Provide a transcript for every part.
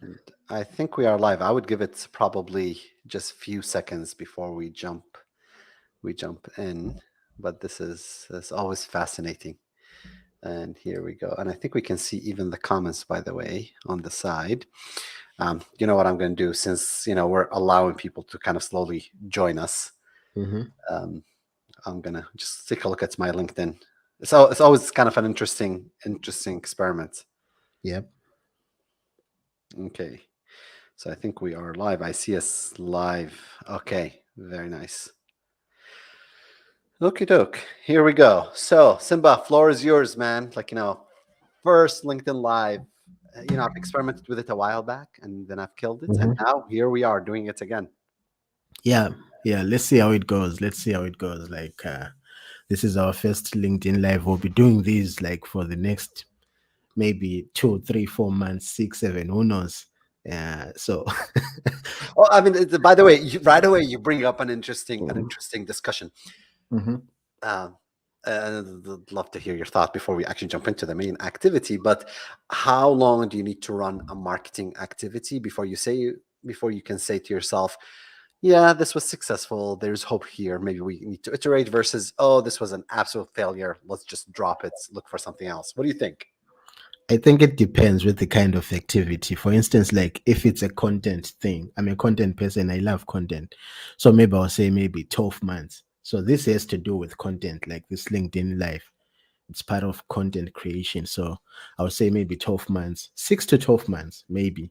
And I think we are live. I would give it probably just a few seconds before we jump in. But this is always fascinating. And here we go. And I think we can see even the comments, by the way, on the side. You know what I'm going to do, since we're allowing people to kind of slowly join us. Mm-hmm. Um, I'm gonna just take a look at my LinkedIn. It's always kind of an interesting experiment. Yep. Okay. So I think we are live. I see us live. Okay, very nice. Okie doke. Here we go. So Simba, floor is yours, man. First LinkedIn Live. I've experimented with it a while back, and then I've killed it, and Mm-hmm. now here we are doing it again. Yeah. Yeah. Let's see how it goes. Let's see how it goes. This is our first LinkedIn live. We'll be doing these like for the next maybe 2, 3, 4 months, 6, 7. Who knows? So. Oh, I mean, by the way, right away you bring up an interesting discussion. Mhm. Um, I'd love to hear your thought before we actually jump into the main activity. But how long do you need to run a marketing activity before you can say to yourself, "Yeah, this was successful. There's hope here. Maybe we need to iterate," versus, "Oh, this was an absolute failure. Let's just drop it. Look for something else." What do you think? I think it depends with the kind of activity. For instance, like if it's a content thing, I'm a content person, I love content. So maybe I'll say maybe 12 months. So this has to do with content, like this LinkedIn live. It's part of content creation. So I would say maybe 12 months, 6 to 12 months, maybe.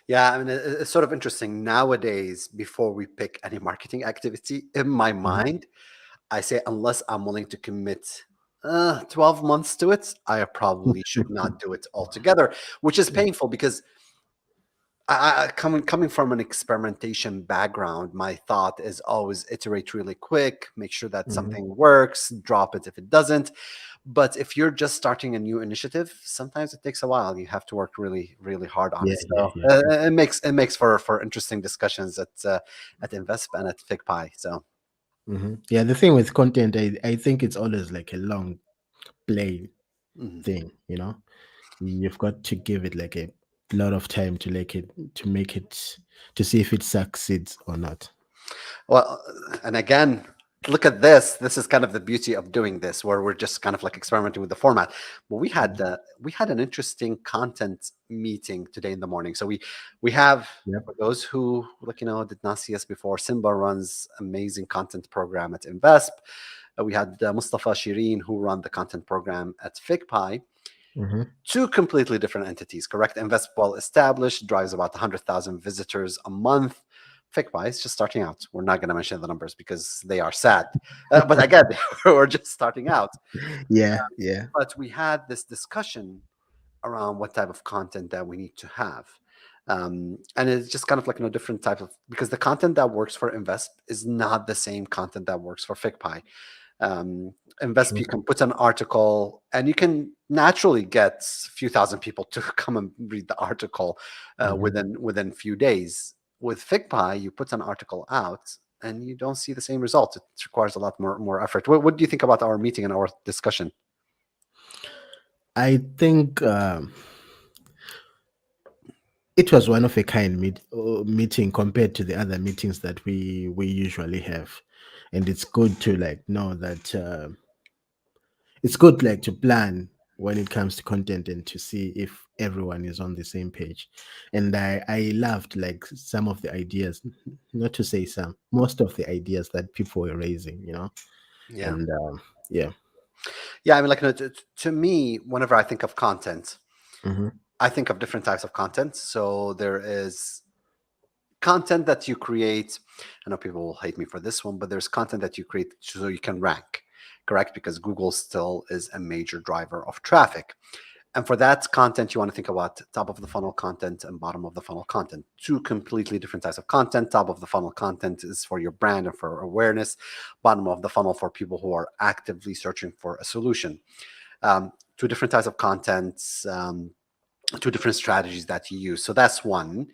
Yeah, I mean, it's sort of interesting nowadays. Before we pick any marketing activity, in my Mhm. mind, I say unless I'm willing to commit 12 months to it, I probably should not do it altogether, which is painful because coming from an experimentation background, my thought is always iterate really quick, make sure that Mhm. something works, drop it if it doesn't. But if you're just starting a new initiative, sometimes it takes a while. You have to work really, really hard on Yeah, it. yeah, So yeah. it makes for interesting discussions at Invest and at FigPie. So Yeah, the thing with content, I think it's always like a long play mhm. thing, you know? You've got to give it like a lot of time to make it to see if it succeeds or not. Well, and again, look at this. This is kind of the beauty of doing this, where we're just kind of like experimenting with the format. But we had an interesting content meeting today in the morning. So we have, Yep. for those who did not see us before, Simba runs amazing content program at Invest. We had Mustafa Shirin, who run the content program at FigPie. Hmm. Two completely different entities, correct? Invest, well established, drives about 100,000 visitors a month. FickBuy is just starting out. We're not going to mention the numbers because they are sad. But again, we're just starting out. Yeah, yeah. But we had this discussion around what type of content that we need to have. And it's just kind of like different type of, because the content that works for Invest is not the same content that works for FickPie. Invest, True. you can put an article and you can naturally get a few thousand people to come and read the article Hmm. within few days. With FigPie, you put an article out and you don't see the same results. It requires a lot more effort. What do you think about our meeting and our discussion? I think it was one of a kind meeting compared to the other meetings that we usually have, and it's good to like know that it's good like to plan when it comes to content and to see if everyone is on the same page. And I loved like some of the ideas, not to say some, most of the ideas that people were raising, Yeah. and yeah. Yeah, I mean, to me, whenever I think of content, Hmm. I think of different types of content. So there is content that you create. I know people will hate me for this one, but there's content that you create so you can rank, correct? Because Google still is a major driver of traffic. And for that content, you want to think about top of the funnel content and bottom of the funnel content. Two completely different types of content. Top of the funnel content is for your brand and for awareness. Bottom of the funnel for people who are actively searching for a solution. Two different types of contents, two different strategies that you use. So that's one.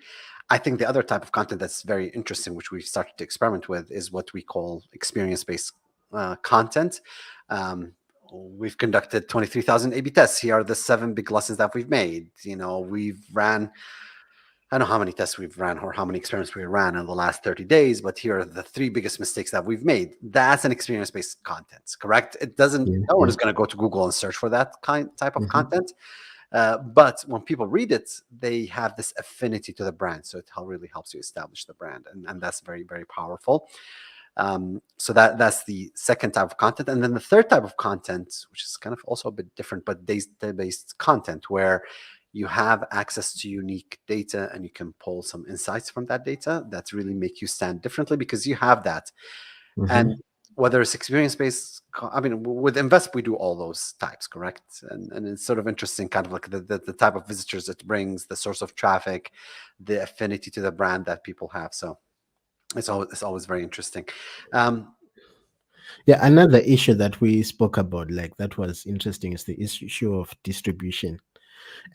I think the other type of content that's very interesting, which we started to experiment with, is what we call experience-based content. Um, we've conducted 23,000 A/B tests. Here are the 7 big lessons that we've made. We've ran I don't know how many tests we've ran or how many experiments we ran in the last 30 days, but here are the three biggest mistakes that we've made. That's an experience-based content, correct? It doesn't, Yeah, no one yeah. is going to go to Google and search for that type of Hmm. content. But when people read it, they have this affinity to the brand. So it really helps you establish the brand. And that's very, very powerful. So that's the second type of content. And then the third type of content, which is kind of also a bit different, but data-based content, where you have access to unique data and you can pull some insights from that data that really make you stand differently because you have that. And Hmm. whether it's experience-based, I mean, with Invest, we do all those types, correct? And it's sort of interesting, kind of like the type of visitors it brings, the source of traffic, the affinity to the brand that people have. So it's always very interesting. Um, Yeah, another issue that we spoke about, like that was interesting, is the issue of distribution.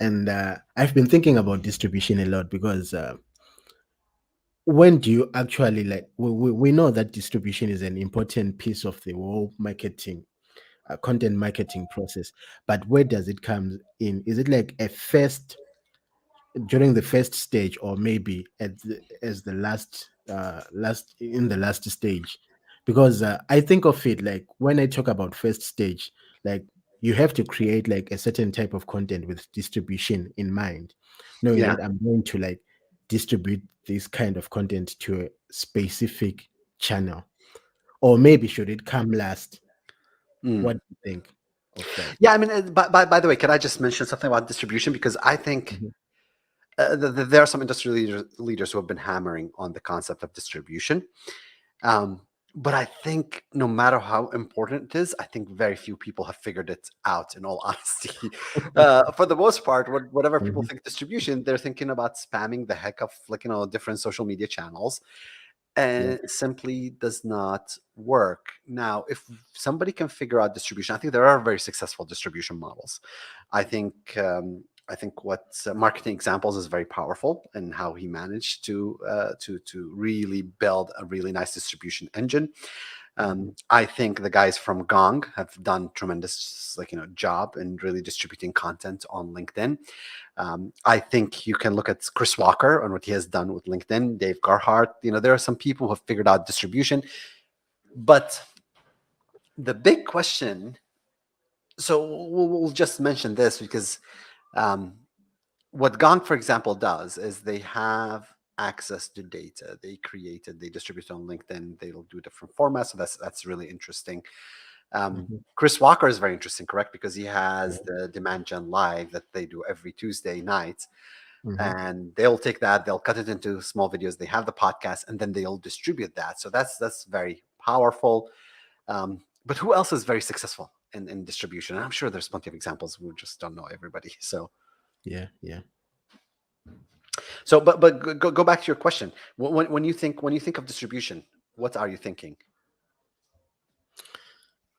And I've been thinking about distribution a lot because when do you actually like? We know that distribution is an important piece of the whole marketing, content marketing process. But where does it come in? Is it like a first during the first stage, or maybe as the last in the last stage? Because I think of it like when I talk about first stage, like you have to create like a certain type of content with distribution in mind, knowing yeah. that I'm going to like distribute this kind of content to a specific channel. Or maybe should it come last? Mm. What do you think of that? Yeah, I mean, by the way, can I just mention something about distribution? Because I think Mhm. there are some industry leaders who have been hammering on the concept of distribution. Um, but I think no matter how important it is, I think very few people have figured it out, in all honesty. For the most part, whatever people Mhm. think distribution, they're thinking about spamming the heck of, like, different social media channels, and Yeah. it simply does not work. Now, if somebody can figure out distribution, I think there are very successful distribution models. I think I think what marketing examples is very powerful and how he managed to really build a really nice distribution engine. Mhm. I think the guys from Gong have done tremendous, like, job in really distributing content on LinkedIn. I think you can look at Chris Walker and what he has done with LinkedIn, Dave Garhart. There are some people who have figured out distribution, but the big question. So we'll just mention this because um, what Gong, for example, does is they have access to data they created, they distribute on LinkedIn. They'll do different formats, so that's really interesting. Mhm. Chris Walker is very interesting, correct? Because he has Yeah. the Demand Gen Live that they do every Tuesday night, Mhm. and they'll take that, they'll cut it into small videos. They have the podcast, and then they'll distribute that. So that's very powerful. But who else is very successful in distribution? And I'm sure there's plenty of examples. We just don't know everybody. Yeah. Yeah. But go back to your question. When you think of distribution, what are you thinking?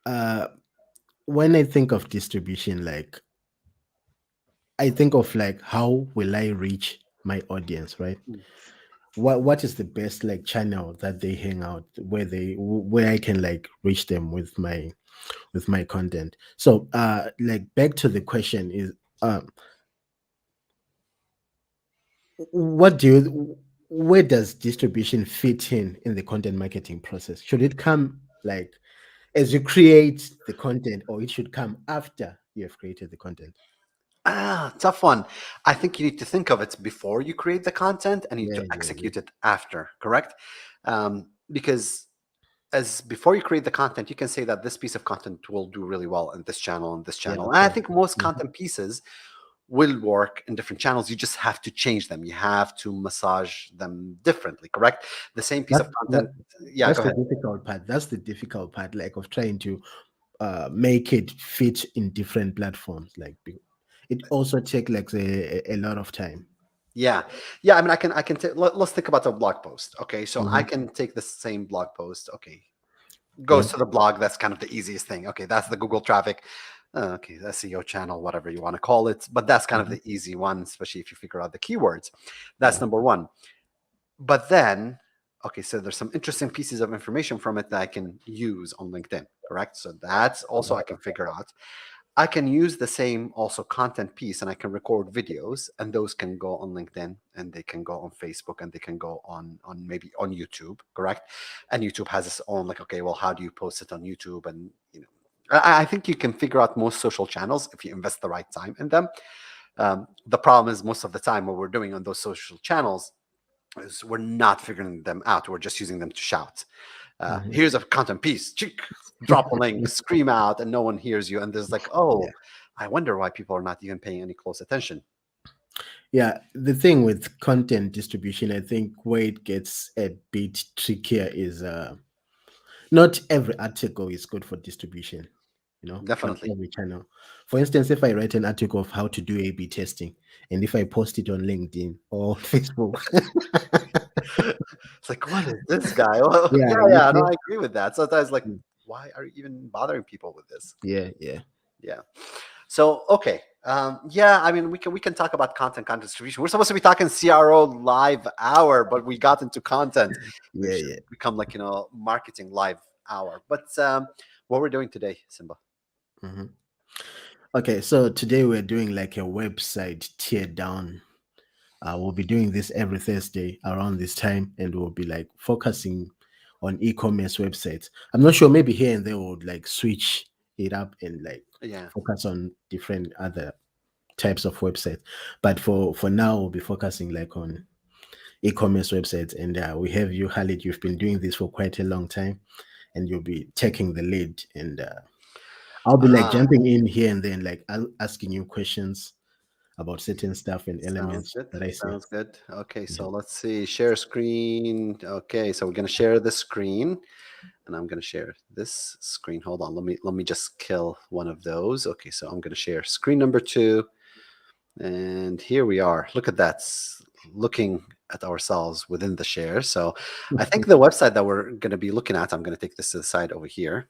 Uh, when I think of distribution, like I think of like how will I reach my audience, right? Mm. What is the best like channel that they hang out where I can like reach them with my content. So like back to the question is what do you where does distribution fit in the content marketing process? Should it come like as you create the content, or it should come after you have created the content? Tough one. I think you need to think of it before you create the content, and you need Yeah, to yeah, yeah. execute it after, correct? Because as before you create the content, you can say that this piece of content will do really well in this channel and this Yeah, channel. And I okay. think most Mhm. content pieces will work in different channels. You just have to change them. You have to massage them differently, correct? The same piece That, of content. that Yeah, that's go the ahead. difficult part. That's the difficult part, like of trying to make it fit in different platforms. Like it also take like a lot of time. Yeah, yeah. I mean, I can take. Let's think about a blog post. Okay, so I Hmm. can take the same blog post. Okay, Yeah. goes to the blog. That's kind of the easiest thing. Okay, that's the Google traffic. Okay, the SEO channel, whatever you want to call it. But that's kind of Hmm. the easy one, especially if you figure out the keywords. That's Yeah. number one. But then, okay, so there's some interesting pieces of information from it that I can use on LinkedIn, correct? So that's also I can figure out. I can use the same also content piece, and I can record videos, and those can go on LinkedIn, and they can go on Facebook, and they can go on maybe on YouTube, correct? And YouTube has its own, like, okay, well, how do you post it on YouTube? And I think you can figure out most social channels if you invest the right time in them. The problem is most of the time what we're doing on those social channels is we're not figuring them out. We're just using them to shout. Mhm. Here's a content piece. Chick, drop a link, scream out, and no one hears you. And there's like, Yeah. oh, I wonder why people are not even paying any close attention. Yeah, the thing with content distribution, I think where it gets a bit trickier is not every article is good for distribution, on Definitely. every channel. For instance, if I write an article of how to do A/B testing, and if I post it on LinkedIn or Facebook, It's like, what is this guy? Well, yeah, yeah, you yeah, no, see, I agree with that. Sometimes, like, why are you even bothering people with this? yeah, yeah, Yeah. So okay, yeah. I mean, we can talk about content distribution. We're supposed to be talking CRO Live Hour, but we got into content. We yeah, should yeah. become like marketing live hour. But what we're doing today, Simba? Mhm. Okay, so today we're doing like a website tear down. We'll be doing this every Thursday around this time, and we'll be like focusing on e-commerce websites. I'm not sure, maybe here and there we'll like switch it up and like Yeah. focus on different other types of websites. But for now, we'll be focusing like on e-commerce websites. And we have you, Khalid. You've been doing this for quite a long time, and you'll be taking the lead. And I'll be like Ah, jumping in here and then like asking you questions about certain stuff and sounds elements good. that I see. Sounds good. Okay, Mhm. so let's see. Share screen. Okay, so we're gonna share the screen, and I'm gonna share this screen. Hold on. Let me just kill one of those. Okay, so I'm gonna share screen number two. And here we are. Look at that. Looking at ourselves within the share. So I think the website that we're going to be looking at, I'm going to take this to the side over here.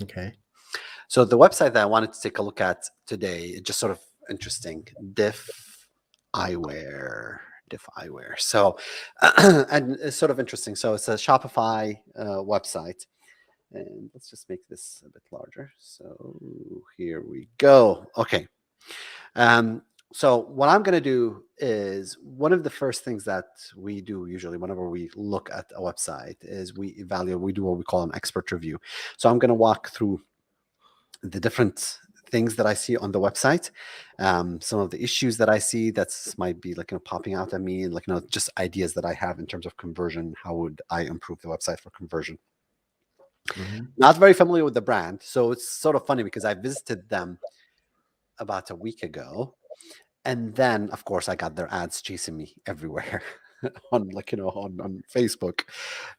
Okay. So the website that I wanted to take a look at today, it's just sort of interesting. Eyewear. Diff Eyewear. So, and it's sort of interesting. So it's a Shopify website. And let's just make this a bit larger. So here we go. Okay. Um, so what I'm going to do is one of the first things that we do usually whenever we look at a website is we evaluate, we do what we call an expert review. So I'm going to walk through the different things that I see on the website, some of the issues that I see that's might be like popping out at me, like just ideas that I have in terms of conversion. How would I improve the website for conversion? Mhm. Not very familiar with the brand, so it's sort of funny because I visited them about a week ago. And then, of course, I got their ads chasing me everywhere on on Facebook.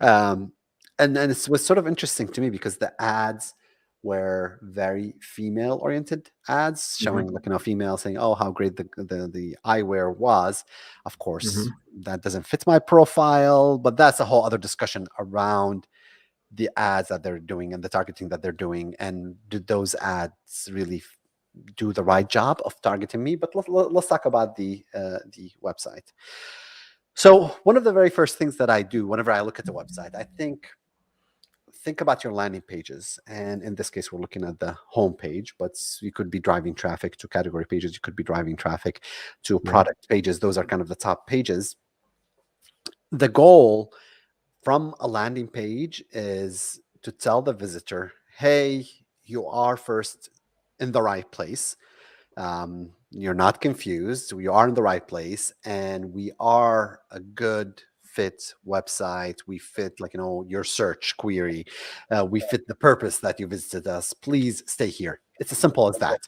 Um, and it was sort of interesting to me because the ads were very female oriented ads showing Mhm. female saying, oh, how great the eyewear was. Of course, Mhm. that doesn't fit my profile, but that's a whole other discussion around the ads that they're doing and the targeting that they're doing, and do those ads really do the right job of targeting me. But let's talk about the website. So one of the very first things that I do whenever I look at the website, I think about your landing pages. And in this case, we're looking at the home page, but you could be driving traffic to category pages. You could be driving traffic to Yeah. product pages. Those are kind of the top pages. The goal from a landing page is to tell the visitor, hey, you are first in the right place. You're not confused. We are in the right place, and we are a good fit website. We fit your search query. We fit the purpose that you visited us. Please stay here. It's as simple as that.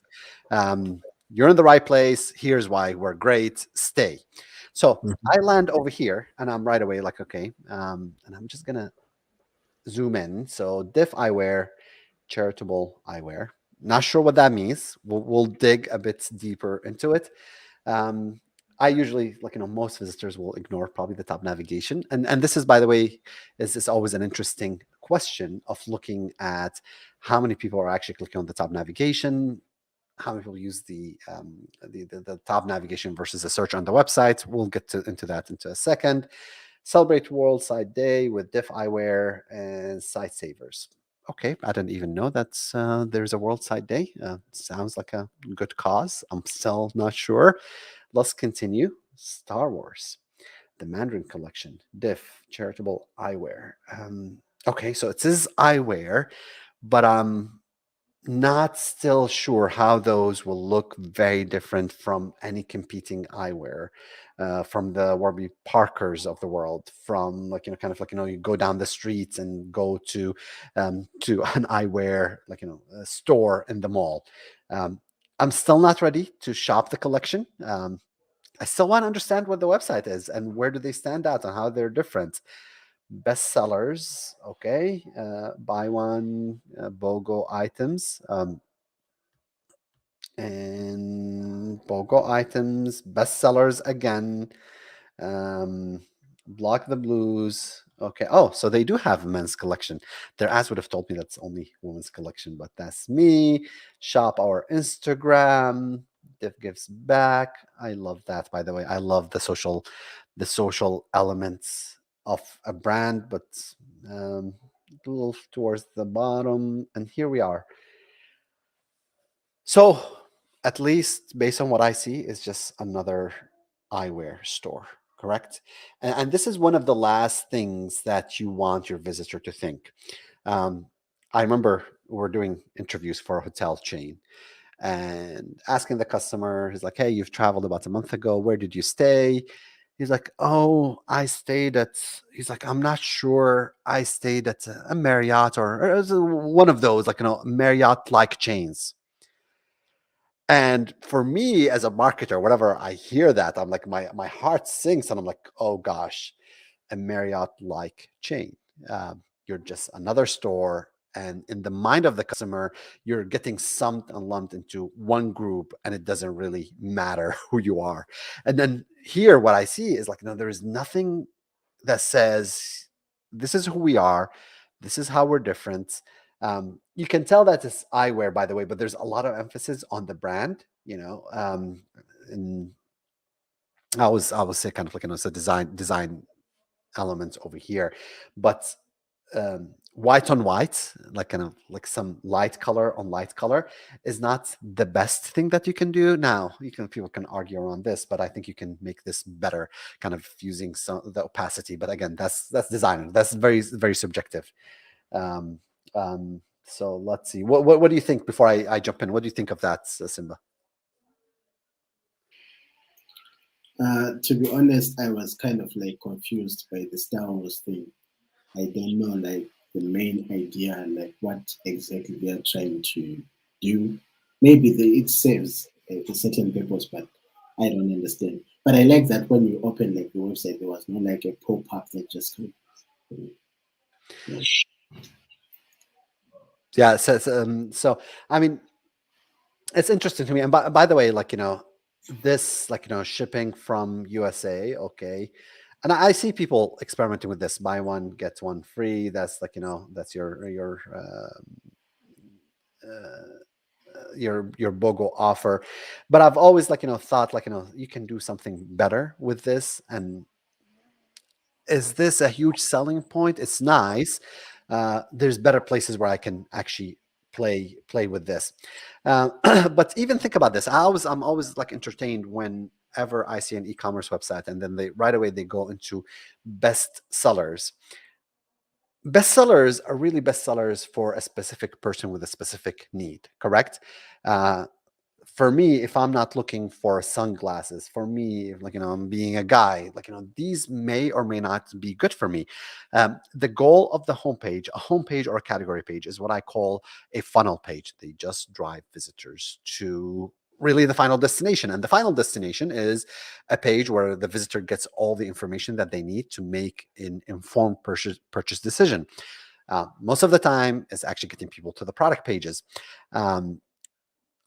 You're in the right place. Here's why we're great. Stay. So Mhm. I land over here, and I'm right away like, okay. And I'm just gonna zoom in. So diff eyewear, charitable eyewear. Not sure what that means. We'll dig a bit deeper into it. Um, I usually, most visitors will ignore probably the top navigation, and this is, by the way, is always an interesting question of looking at how many people are actually clicking on the top navigation, how many people use the top navigation versus a search on the website. We'll get into that into a second. Celebrate World Site Day with Diff Eyewear and Site Savers. Okay, I didn't even know that there's a World Side Day. Sounds like a good cause. I'm still not sure. Let's continue. Star Wars, the Mandarin Collection, Diff, Charitable Eyewear. Okay, so it says eyewear, but not still sure how those will look very different from any competing eyewear, from the Warby Parkers of the world, from like kind of like you go down the streets and go to an eyewear a store in the mall. Um, I'm still not ready to shop the collection. I still want to understand what the website is and where do they stand out and how they're different. Bestsellers, okay, buy one BOGO items. And BOGO items, bestsellers again. Um, Block the Blues. Okay. Oh, so they do have a men's collection. Their ads would have told me that's only women's collection, but that's me. Shop our Instagram. Div gives back. I love that, by the way. I love the social elements of a brand, but um, a little towards the bottom. And here we are. So, at least based on what I see, it's just another eyewear store, correct? And this is one of the last things that you want your visitor to think. Um, I remember we're doing interviews for a hotel chain and asking the customer, he's like, "Hey, you've traveled about a month ago. Where did you stay?" He's like, "Oh, I stayed at," he's like, "I'm not sure. I stayed at a Marriott or it was one of those, Marriott like chains." And for me as a marketer, whenever I hear that, I'm like, my heart sinks, and I'm like, oh gosh, a Marriott like chain. You're just another store, and in the mind of the customer, you're getting summed and lumped into one group, and it doesn't really matter who you are. And then here, what I see is like, no, there is nothing that says this is who we are, this is how we're different. You can tell that it's eyewear, by the way, but there's a lot of emphasis on the brand. And I was say kind of like it's a design elements over here, but white on white, like kind of like some light color on light color, is not the best thing that you can do. Now, people can argue around this, but I think you can make this better, kind of using some the opacity. But again, that's design. That's very very subjective. Um, so let's see. What do you think before I jump in? What do you think of that, Simba? To be honest, I was kind of like confused by the Star Wars thing. I don't know like the main idea, like what exactly they are trying to do. Maybe it serves a certain purpose, but I don't understand. But I like that when you open like the website, there was no like a pop up that just came. Yeah. Yeah. So I mean, it's interesting to me. And by the way, this, shipping from USA, okay. And I see people experimenting with this: buy one get one free. That's that's your BOGO offer. But I've always thought you can do something better with this. And is this a huge selling point? It's nice. There's better places where I can actually play with this. But even think about this. I'm always entertained whenever I see an e-commerce website, and then they right away they go into best sellers. Bestsellers are really bestsellers for a specific person with a specific need, correct? Uh, for me, if I'm not looking for sunglasses, for me, I'm being a guy, these may or may not be good for me. The goal of the homepage, a homepage or a category page, is what I call a funnel page. They just drive visitors to really the final destination. And the final destination is a page where the visitor gets all the information that they need to make an informed purchase decision. Most of the time, it's actually getting people to the product pages. Um,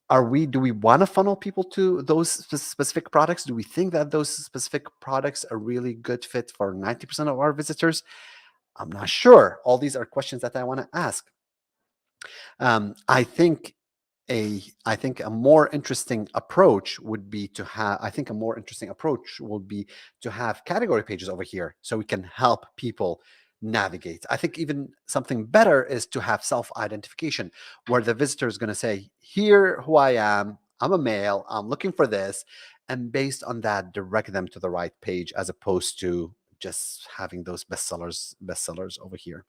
do we want to funnel people to those specific products? Do we think that those specific products are really good fit for 90% of our visitors? I'm not sure. All these are questions that I want to ask. I think a more interesting approach would be to have I think a more interesting approach would be to have category pages over here so we can help people navigate. I think even something better is to have self-identification, where the visitor is going to say, here who I am, I'm a male, I'm looking for this, and based on that direct them to the right page, as opposed to just having those bestsellers over here.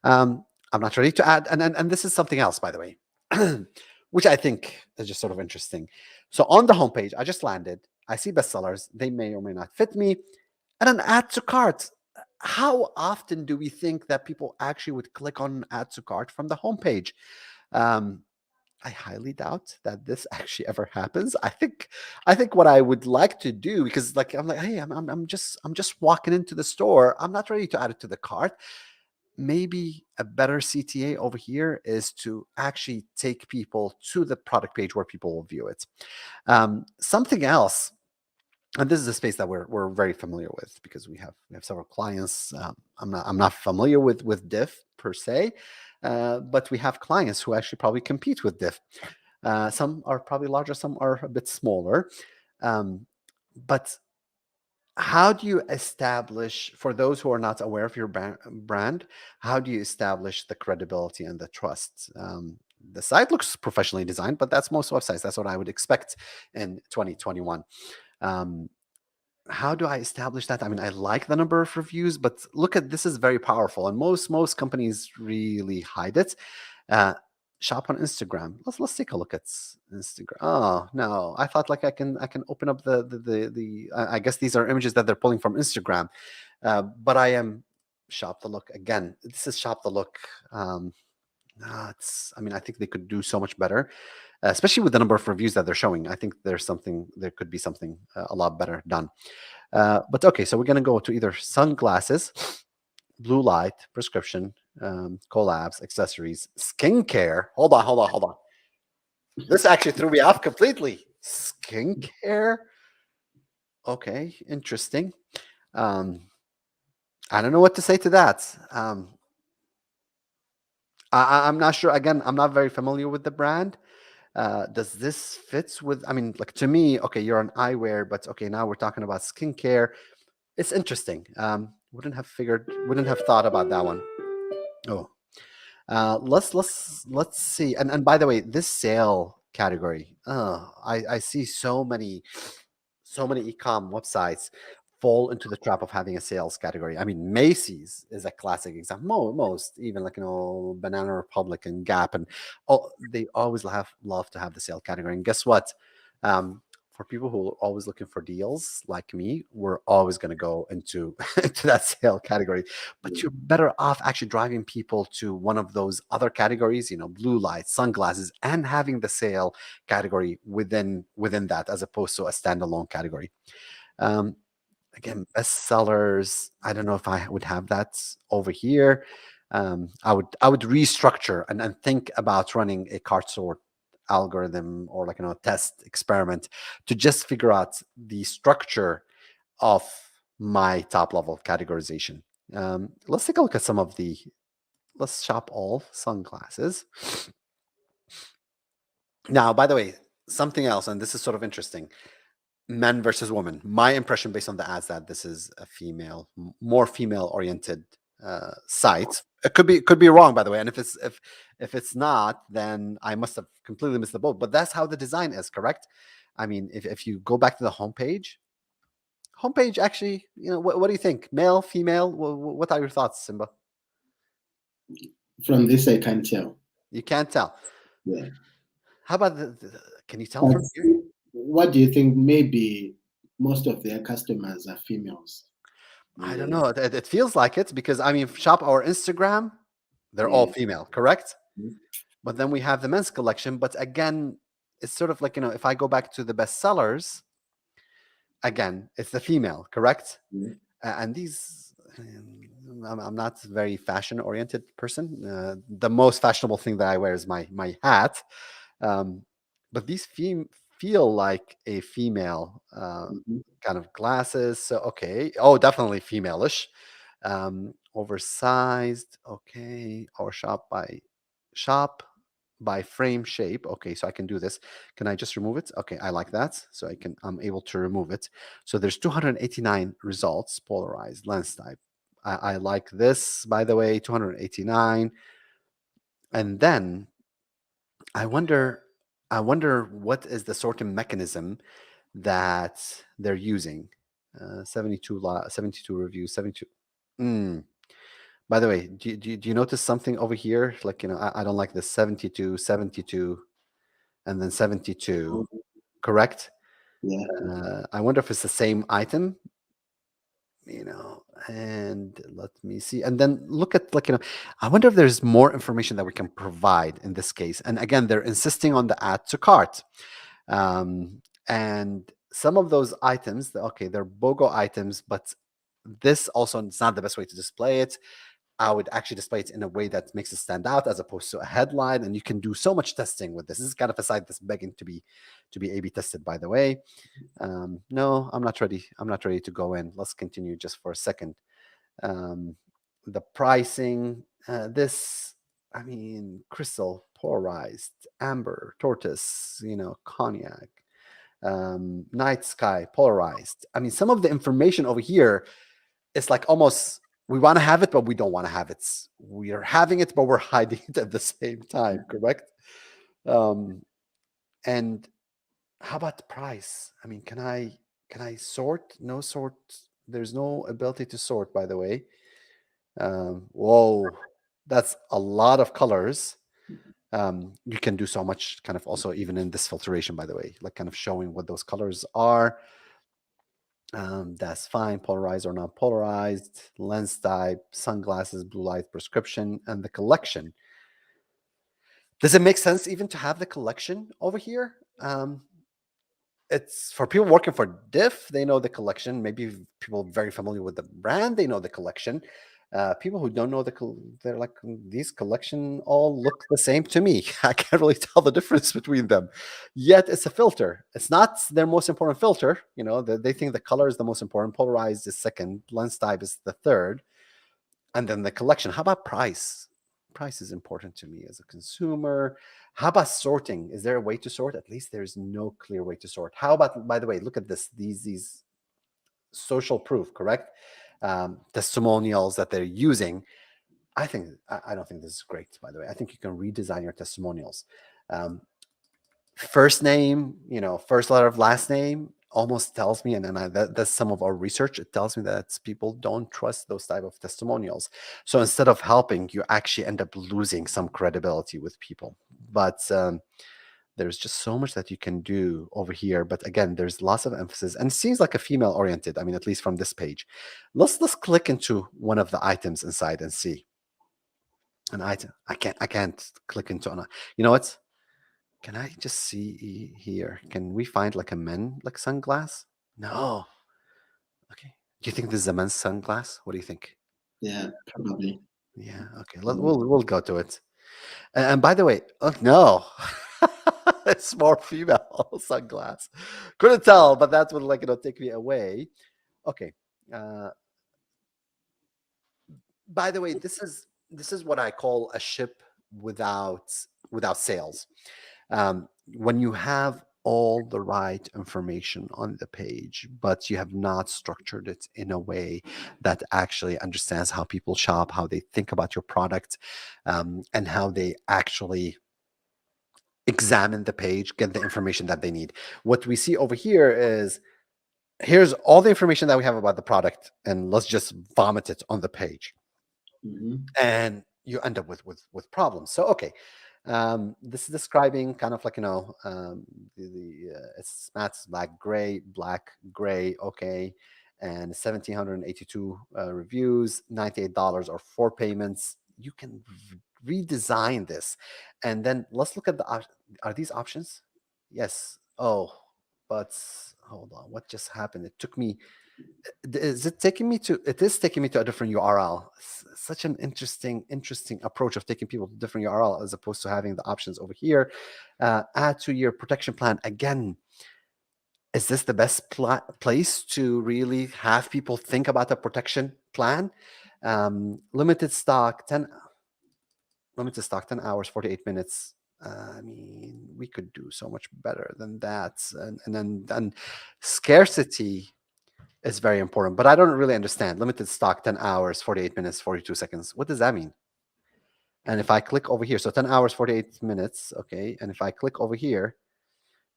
um, I'm not ready to add, and this is something else, by the way, which I think is just sort of interesting. So on the homepage, I just landed, I see bestsellers, they may or may not fit me, and an add to cart. How often do we think that people actually would click on add to cart from the homepage? Um, I highly doubt that this actually ever happens. I think what I would like to do, because like I'm like, hey, I'm just walking into the store. I'm not ready to add it to the cart. Maybe a better CTA over here is to actually take people to the product page where people will view it. Something else, and this is a space that we're very familiar with because we have several clients. I'm not familiar with diff per se, but we have clients who actually probably compete with diff. Some are probably larger, some are a bit smaller. But how do you establish, for those who are not aware of your brand, how do you establish the credibility and the trust? The site looks professionally designed, but that's most websites. That's what I would expect in 2021. Um, how do I establish that? I mean, I like the number of reviews, but look at this is very powerful, and most companies really hide it. Uh, Shop on Instagram. Let's take a look at Instagram. Oh no, I thought like I can open up the. I guess these are images that they're pulling from Instagram, but I am Shop the Look again. This is Shop the Look. It's. I mean, I think they could do so much better, especially with the number of reviews that they're showing. I think there could be something a lot better done. But okay, so we're gonna go to either sunglasses, blue light, prescription, collabs, accessories, skincare. Hold on. This actually threw me off completely. Skincare. Okay, interesting. Um, I don't know what to say to that. I'm not sure. Again, I'm not very familiar with the brand. Does this fits with? I mean, like to me, okay, you're an eyewear, but okay, now we're talking about skincare. It's interesting. Wouldn't have thought about that one. Oh, let's see. And by the way, this sale category, I see so many e-com websites fall into the trap of having a sales category. I mean, Macy's is a classic example. Most even like Banana Republic and Gap, and they always love to have the sale category. And guess what? For people who are always looking for deals like me, we're always going to go into into that sale category. But you're better off actually driving people to one of those other categories, blue lights, sunglasses, and having the sale category within that, as opposed to a standalone category. Um, Again, bestsellers. I don't know if I would have that over here. I would restructure and think about running a cart sort algorithm, or like test experiment, to just figure out the structure of my top level categorization. Let's take a look at some of the. Let's shop all sunglasses. Now, by the way, something else, and this is sort of interesting. Men versus women. My impression based on the ads, that this is a more female oriented site. It could be wrong, by the way. And if it's not, then I must have completely missed the boat. But that's how the design is, correct? I mean, if you go back to the homepage actually, what do you think? Male, female? What are your thoughts, Simba? From this, I can't tell. You can't tell. Yeah. How about can you tell But from here? what do you think? Maybe most of their customers are females. I don't Yeah. know. It feels like it, because I mean, shop our Instagram, they're all Yeah. female, correct? Mhm. But then we have the men's collection. But again, it's sort of like, if I go back to the bestsellers, again, it's the female, correct? Yeah. And these, I'm not a very fashion oriented person. The most fashionable thing that I wear is my hat. Um, but these feel like a female Mhm. kind of glasses. So, okay. Oh, definitely female-ish. Oversized. Okay. Or shop by frame shape. Okay, so I can do this. Can I just remove it? Okay, I like that. So I'm able to remove it. So there's 289 results, polarized, lens type. I like this, by the way, 289. And then I wonder, I wonder what is the sorting mechanism that they're using. 72 reviews, 72. Mm. By the way, do you notice something over here? Like, I don't like this 72, 72, and then 72, Oh, correct? yeah. I wonder if it's the same item, and let me see. And then look at, like, I wonder if there's more information that we can provide in this case. And again, they're insisting on the add to cart. And some of those items, okay, they're BOGO items, but this also is not the best way to display it. I would actually display it in a way that makes it stand out as opposed to a headline. And you can do so much testing with this. This is kind of a site that's begging to be A/B tested, by the way. No, I'm not ready. I'm not ready to go in. Let's continue just for a second. Um, the pricing, this, I mean, crystal, polarized, amber, tortoise, cognac, night sky, polarized. I mean, some of the information over here is like almost we want to have it, but we don't want to have it. We are having it, but we're hiding it at the same time, correct? Um, and how about the price? I mean, can I sort? No sort. There's no ability to sort, by the way. Whoa, that's a lot of colors. You can do so much kind of also even in this filtration, by the way, like kind of showing what those colors are. That's fine. Polarized or non polarized, lens type, sunglasses, blue light prescription, and the collection. Does it make sense even to have the collection over here? It's for people working for diff, they know the collection. Maybe people very familiar with the brand, they know the collection. People who don't know they're like, these collection all look the same to me. I can't really tell the difference between them. Yet it's a filter. It's not their most important filter. They think the color is the most important. Polarized is second. Lens type is the third. And then the collection. How about price? Price is important to me as a consumer. How about sorting? Is there a way to sort? At least there's no clear way to sort. How about, by the way, look at this, these social proof, correct? Testimonials that they're using. I don't think this is great, by the way. I think you can redesign your testimonials. Um, First name, first letter of last name almost tells me, and that's some of our research. It tells me that people don't trust those type of testimonials. So instead of helping, you actually end up losing some credibility with people. But there's just so much that you can do over here. But again, there's lots of emphasis, and it seems like a female oriented. I mean, at least from this page. Let's click into one of the items inside and see an item. I can't click into an. You know what? Can I just see here? Can we find like a men like sunglass? No. Okay. Do you think this is a men's sunglass? What do you think? Yeah, probably. Yeah. Okay. We'll go to it. And by the way, oh no, it's more female sunglass. Couldn't tell, but that would take me away. Okay. Uh, by the way, this is what I call a ship without sails. When you have all the right information on the page, but you have not structured it in a way that actually understands how people shop, how they think about your product, and how they actually examine the page, get the information that they need. What we see over here is here's all the information that we have about the product, and let's just vomit it on the page, Hmm. and you end up with problems. So okay, this is describing kind of like it's matte black gray, okay, and 1,782 reviews, $98 or 4 payments. You can redesign this, and then let's look at are these options? Yes. Oh, but hold on, what just happened? It took me is it taking me to it is taking me to a different URL. Such an interesting approach of taking people to different URL as opposed to having the options over here. Add to your protection plan. Again, is this the best place to really have people think about a protection plan? Limited stock 10 hours, 48 minutes. I mean, we could do so much better than that. And then scarcity. is very important. But I don't really understand. Limited stock, 10 hours, 48 minutes, 42 seconds. What does that mean? And if I click over here, so 10 hours, 48 minutes, okay. And if I click over here,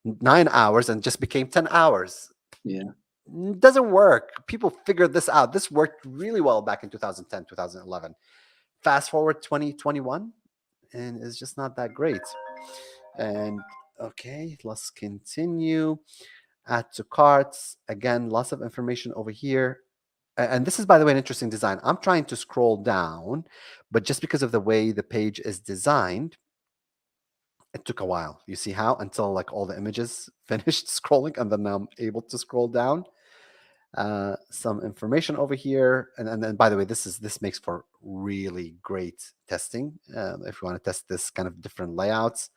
9 hours and just became 10 hours. Yeah. Doesn't work. People figured this out. This worked really well back in 2010, 2011. Fast forward 2021, and it's just not that great. And okay, let's continue. Add to carts. Again, lots of information over here. And this is, by the way, an interesting design. I'm trying to scroll down, but just because of the way the page is designed, it took a while. You see how? Until like all the images finished scrolling, and then now I'm able to scroll down. Some information over here, and then, by the way, this makes for really great testing if you want to test this kind of different layouts.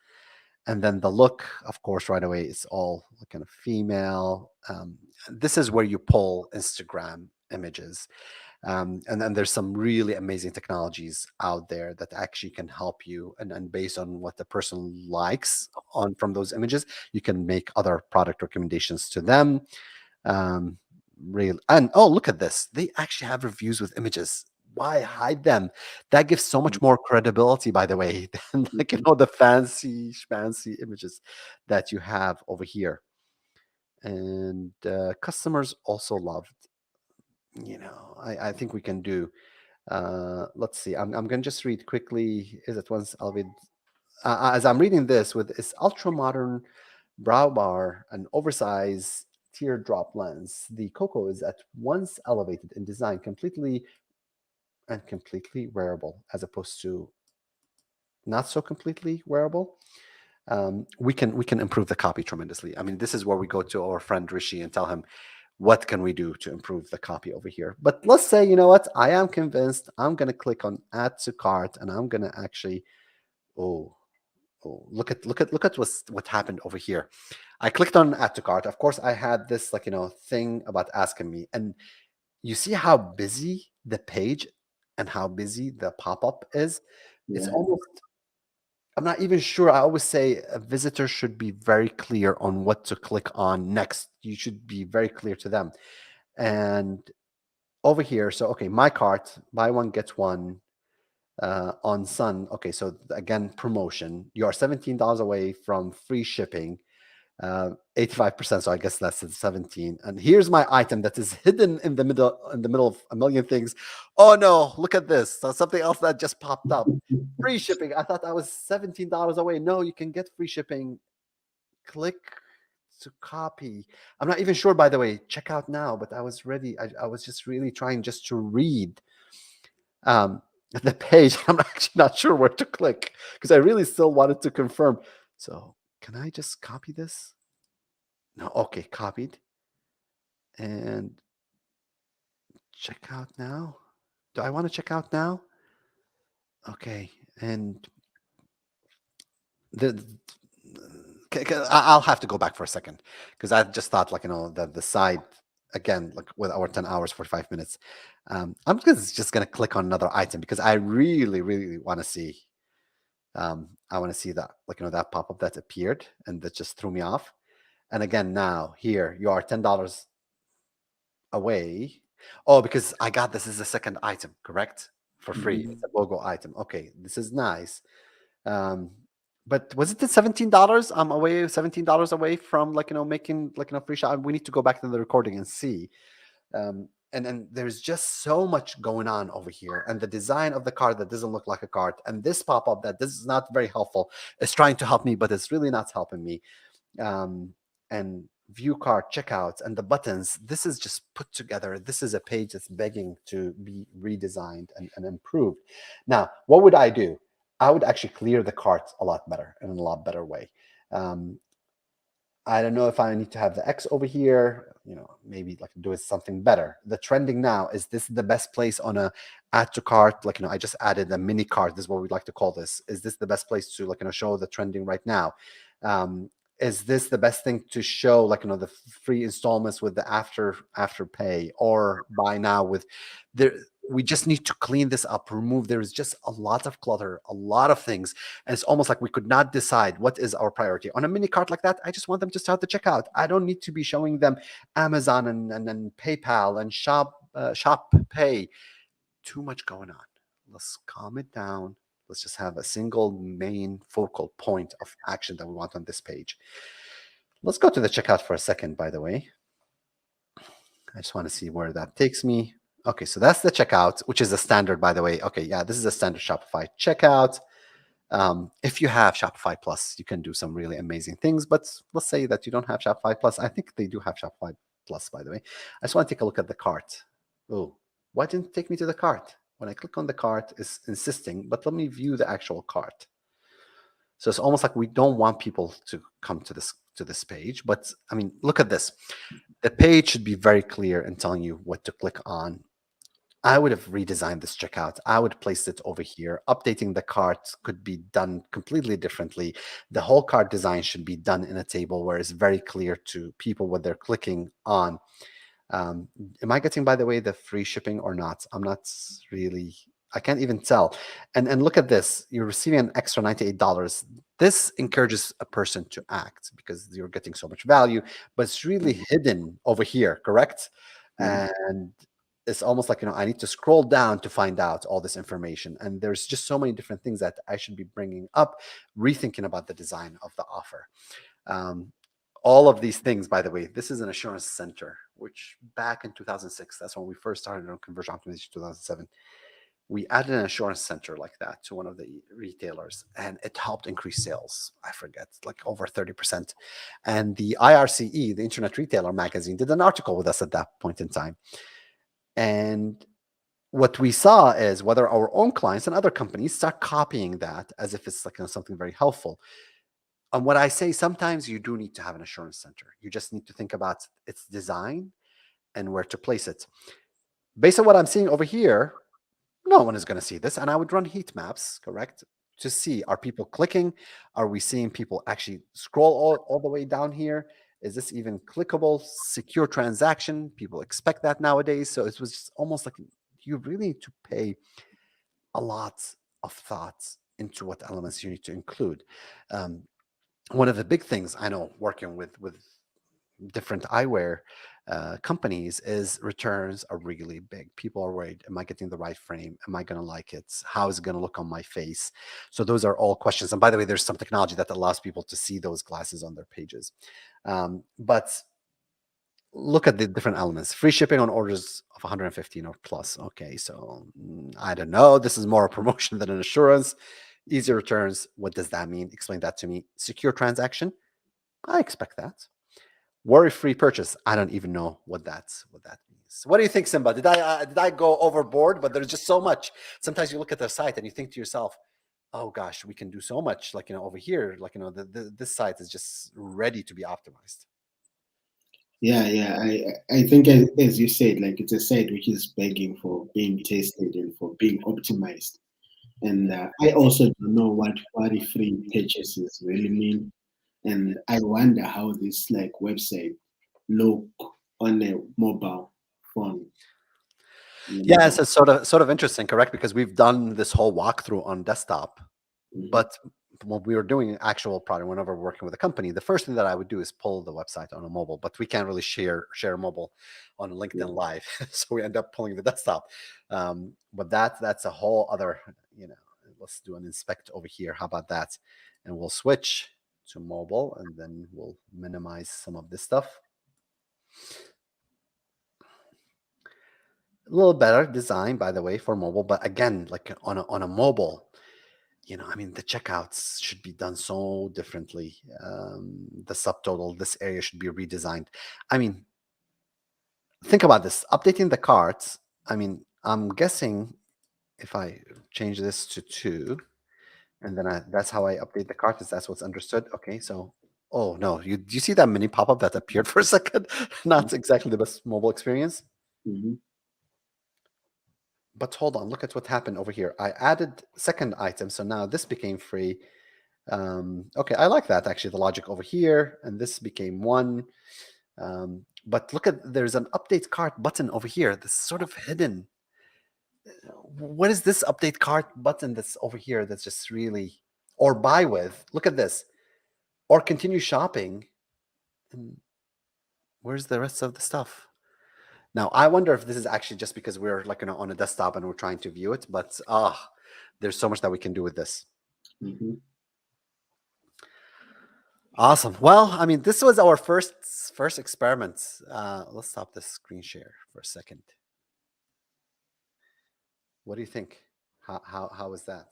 And then the look, of course, right away, is all kind of female. This is where you pull Instagram images. And then there's some really amazing technologies out there that actually can help you. And based on what the person likes on from those images, you can make other product recommendations to them. Um, Real and oh, look at this. They actually have reviews with images. Why hide them? That gives so much more credibility, by the way, than like the fancy images that you have over here. And customers also loved. I think we can do. Let's see. I'm gonna just read quickly. Is it once I'll read as I'm reading this with its ultra modern brow bar and oversized teardrop lens. The Coco is at once elevated in design, completely wearable, as opposed to not so completely wearable. We can improve the copy tremendously. I mean, this is where we go to our friend Rishi and tell him what can we do to improve the copy over here. But let's say, you know what, I am convinced. I'm going to click on add to cart, and I'm going to actually, oh, look at what happened over here. I clicked on add to cart. Of course, I had this thing about asking me, and you see how busy the page and how busy the pop-up is. It's Yeah. almost, I'm not even sure. I always say a visitor should be very clear on what to click on next. You should be very clear to them. And over here, so okay, my cart, buy one get one on Sun. Okay, so again, promotion. You are $17 away from free shipping, 85%. So I guess that's at 17. And here's my item that is hidden in the middle of a million things. Oh no, look at this. So something else that just popped up. Free shipping. I thought I was $17 away. No, you can get free shipping. Click to copy. I'm not even sure, by the way, check out now, but I was ready. I was just really trying just to read the page. I'm actually not sure where to click because I really still wanted to confirm. So can I just copy this? No, okay, copied. And check out now. Do I want to check out now? Okay, and the I'll have to go back for a second because I just thought the side again, like with our 10 hours 45 minutes. I'm just gonna click on another item because I really really want to see. I want to see that that pop up that appeared and that just threw me off. And again, now here you are $10 away. Oh, because I got this as a second item, correct? For free. Mhm. It's a logo item. Okay, this is nice. Um, but was it the $17? I'm away $17 away from making free shop. We need to go back to the recording and see. And there's just so much going on over here, and the design of the card that doesn't look like a card, and this pop-up that this is not very helpful. It's trying to help me, but it's really not helping me. um, and view card checkouts and the buttons. This is just put together. This is a page that's begging to be redesigned and improved. Now, what would I do? I would actually clear the cart a lot better in a lot better way. Um, I don't know if I need to have the X over here, maybe like do it something better. The trending now, is this the best place on a add to cart? I just added a mini cart. This is what we'd like to call this. Is this the best place to show the trending right now? Is this the best thing to show the free installments with the after pay, or buy now with there? we just need to clean this up, remove. There is just a lot of clutter, a lot of things. And it's almost like we could not decide what is our priority. On a mini cart like that, I just want them to start the checkout. I don't need to be showing them Amazon and PayPal and Shop Pay. Too much going on. Let's calm it down. Let's just have a single main focal point of action that we want on this page. Let's go to the checkout for a second, by the way. I just want to see where that takes me. Okay, so that's the checkout, which is a standard, by the way. Okay, yeah, this is a standard Shopify checkout. If you have Shopify Plus, you can do some really amazing things. But let's say that you don't have Shopify Plus. I think they do have Shopify Plus, by the way. I just want to take a look at the cart. Oh, why didn't it take me to the cart? When I click on the cart, it's insisting, but let me view the actual cart. So it's almost like we don't want people to come to this page. But I mean, look at this. The page should be very clear in telling you what to click on. I would have redesigned this checkout. I would place it over here. Updating the cart could be done completely differently. The whole cart design should be done in a table where it's very clear to people what they're clicking on. Am I getting, by the way, the free shipping or not? I'm not really, I can't even tell. And look at this. You're receiving an extra $98. This encourages a person to act because you're getting so much value, but it's really hidden over here, correct? And it's almost like, I need to scroll down to find out all this information. And there's just so many different things that I should be bringing up, rethinking about the design of the offer. All of these things, by the way, this is an assurance center, which back in 2006, that's when we first started on conversion optimization, 2007. We added an assurance center like that to one of the retailers, and it helped increase sales. I forget, like over 30%. And the IRCE, the Internet Retailer Magazine, did an article with us at that point in time. And what we saw is whether our own clients and other companies start copying that as if it's like something very helpful. And what I say, sometimes you do need to have an assurance center. You just need to think about its design and where to place it. Based on what I'm seeing over here, no one is going to see this. And I would run heat maps, correct? To see, are people clicking? Are we seeing people actually scroll all the way down here? Is this even clickable? Secure transaction. People expect that nowadays. So it was just almost like you really need to pay a lot of thoughts into what elements you need to include. One of the big things I know working with different eyewear companies is returns are really big. People are worried, am I getting the right frame? Am I going to like it? How is it going to look on my face? So those are all questions. And by the way, there's some technology that allows people to see those glasses on their pages. But look at the different elements. Free shipping on orders of 115 or plus. Okay, so I don't know. This is more a promotion than an assurance. Easy returns. What does that mean? Explain that to me. Secure transaction. I expect that. Worry-free purchase. I don't even know what that means. What do you think, Simba? Did I go overboard? But there's just so much. Sometimes you look at the site and you think to yourself, "Oh gosh, we can do so much." Like over here, like this site is just ready to be optimized. Yeah. I think as you said, like it's a site which is begging for being tested and for being optimized. And I also don't know what worry-free purchases really mean. And I wonder how this like website look on a mobile phone. Yeah, it's sort of interesting, correct? Because we've done this whole walkthrough on desktop, but when we were doing actual product, whenever we're working with a company, the first thing that I would do is pull the website on a mobile, but we can't really share mobile on LinkedIn Live, so we end up pulling the desktop. But that's a whole other, let's do an inspect over here. How about that? And we'll switch to mobile, and then we'll minimize some of this stuff. A little better design, by the way, for mobile, but again, like on a mobile, I mean, the checkouts should be done so differently. The subtotal, this area should be redesigned. I mean, think about this. Updating the carts. I mean, I'm guessing if I change this to 2, and then that's how I update the cart. That's what's understood. Okay, so oh no, do you see that mini pop-up that appeared for a second? Not exactly the best mobile experience. But hold on, look at what happened over here. I added second item, so now this became free. Okay, I like that actually, the logic over here, and this became 1. But look at, there's an update cart button over here. This is sort of hidden. what is this update cart button that's over here that's just really, or buy with? Look at this, or continue shopping. And where's the rest of the stuff? Now, I wonder if this is actually just because we're like, on a desktop and we're trying to view it, but there's so much that we can do with this. Mm-hmm. Awesome. Well, I mean, this was our first experiment. Let's stop this screen share for a second. What do you think? How was that?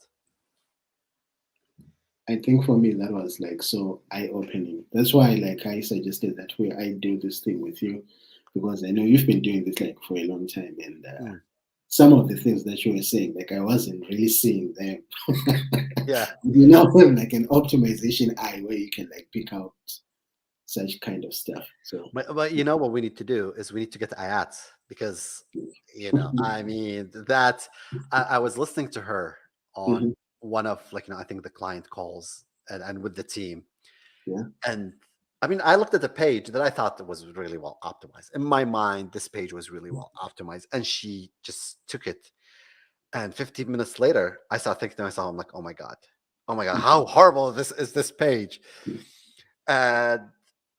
I think for me that was like so eye-opening. That's why like I suggested that I do this thing with you, because I know you've been doing this like for a long time, and Mm. some of the things that you were saying, like I wasn't really seeing them. Yeah. You now have like an optimization eye where you can like pick out such kind of stuff. So But you know what we need to do is we need to get Ayat, because I mean that I was listening to her on Mhm. one of, like, I think the client calls, and with the team. Yeah. And I mean, I looked at the page that I thought that was really well optimized. In my mind, this page was really well optimized, and she just took it. And 15 minutes later, I started thinking to myself, I'm like, oh my god, how horrible is this page? And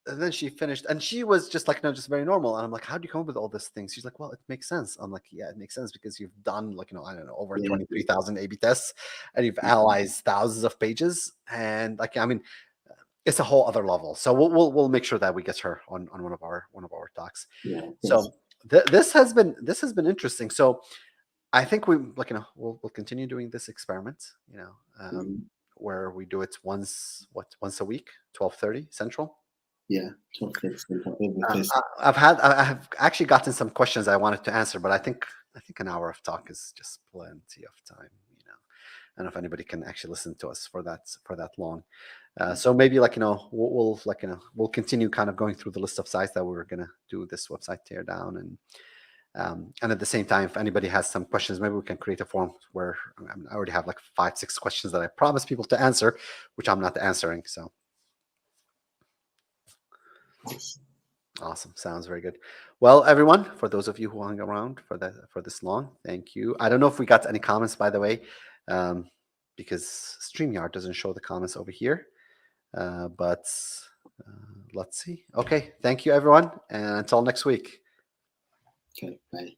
and then she finished, and she was just like, no, just very normal. And I'm like, how do you come up with all these things? She's like, well, it makes sense. I'm like, yeah, it makes sense because you've done, like, I don't know, over Yeah. 23,000 A/B tests, and you've analyzed thousands of pages, and, like, I mean, it's a whole other level. So we'll make sure that we get her on one of our talks. Yeah. Yes. So this has been interesting. So I think we, like, we'll continue doing this experiment. Mhm. Where we do it once a week, 12:30 Central. Yeah. Chocolate center every Uh, Thursday. I have actually gotten some questions I wanted to answer, but I think an hour of talk is just plenty of time. I don't know if anybody can actually listen to us for that long. So maybe, like, we'll like, we'll continue kind of going through the list of sites that we're gonna do this website tear down, and at the same time, if anybody has some questions, maybe we can create a form where, I already have like 5-6 questions that I promise people to answer, which I'm not answering. So awesome, sounds very good. Well, everyone, for those of you who hung around for this long, thank you. I don't know if we got any comments, by the way, because StreamYard doesn't show the comments over here. But let's see. Okay, thank you, everyone, and until next week. Okay. Bye.